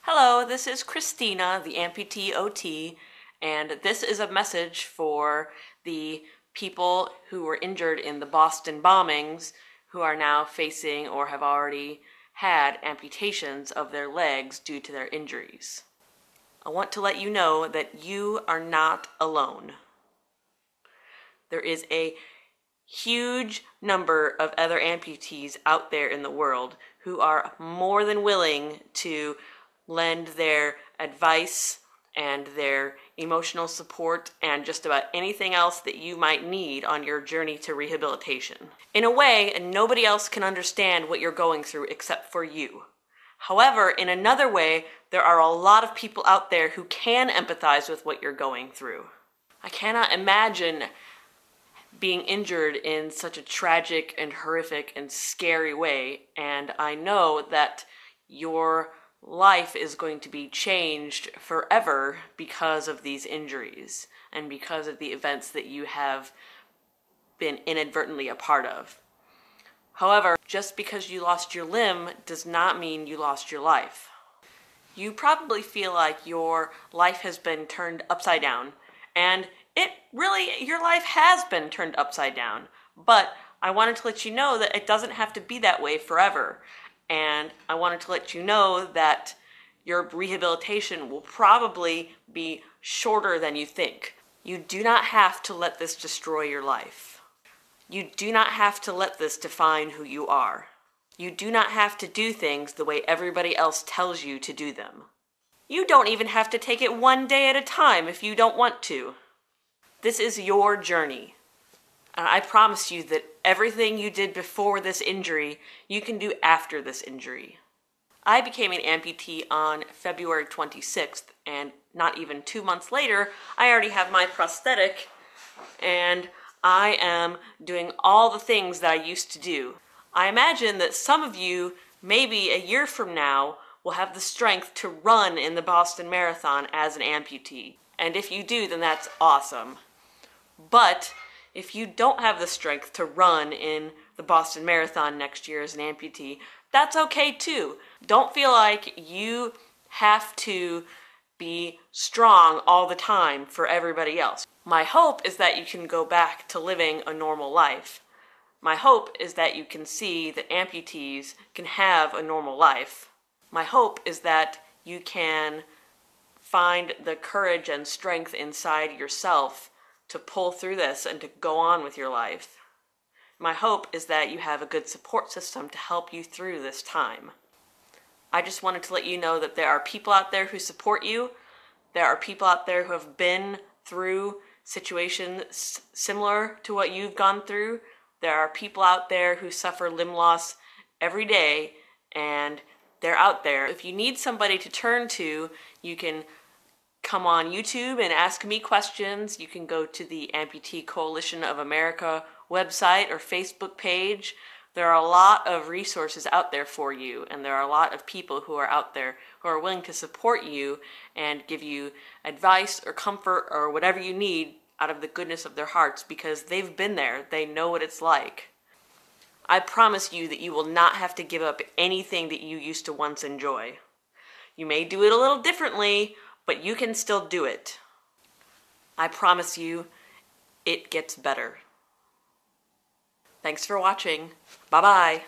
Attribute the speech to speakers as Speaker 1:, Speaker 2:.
Speaker 1: Hello, this is Christina, the AmputeeOT, and this is a message for the people who were injured in the Boston bombings who are now facing or have already had amputations of their legs due to their injuries. I want to let you know that you are not alone. There is a huge number of other amputees out there in the world who are more than willing to lend their advice and their emotional support and just about anything else that you might need on your journey to rehabilitation. In a way, nobody else can understand what you're going through except for you. However, in another way, there are a lot of people out there who can empathize with what you're going through. I cannot imagine being injured in such a tragic and horrific and scary way, and I know that your life is going to be changed forever because of these injuries and because of the events that you have been inadvertently a part of. However, just because you lost your limb does not mean you lost your life. You probably feel like your life has been turned upside down, and your life has been turned upside down, but I wanted to let you know that it doesn't have to be that way forever. And I wanted to let you know that your rehabilitation will probably be shorter than you think. You do not have to let this destroy your life. You do not have to let this define who you are. You do not have to do things the way everybody else tells you to do them. You don't even have to take it one day at a time if you don't want to. This is your journey. And I promise you that everything you did before this injury, you can do after this injury. I became an amputee on February 26th, and not even 2 months later, I already have my prosthetic, and I am doing all the things that I used to do. I imagine that some of you, maybe a year from now, will have the strength to run in the Boston Marathon as an amputee. And if you do, then that's awesome. But if you don't have the strength to run in the Boston Marathon next year as an amputee, that's okay too. Don't feel like you have to be strong all the time for everybody else. My hope is that you can go back to living a normal life. My hope is that you can see that amputees can have a normal life. My hope is that you can find the courage and strength inside yourself to pull through this and to go on with your life. My hope is that you have a good support system to help you through this time. I just wanted to let you know that there are people out there who support you. There are people out there who have been through situations similar to what you've gone through. There are people out there who suffer limb loss every day, and they're out there. If you need somebody to turn to, you can come on YouTube and ask me questions. You can go to the Amputee Coalition of America website or Facebook page. There are a lot of resources out there for you, and there are a lot of people who are out there who are willing to support you and give you advice or comfort or whatever you need out of the goodness of their hearts, because they've been there. They know what it's like. I promise you that you will not have to give up anything that you used to once enjoy. You may do it a little differently, but you can still do it. I promise you, it gets better. Thanks for watching. Bye-bye.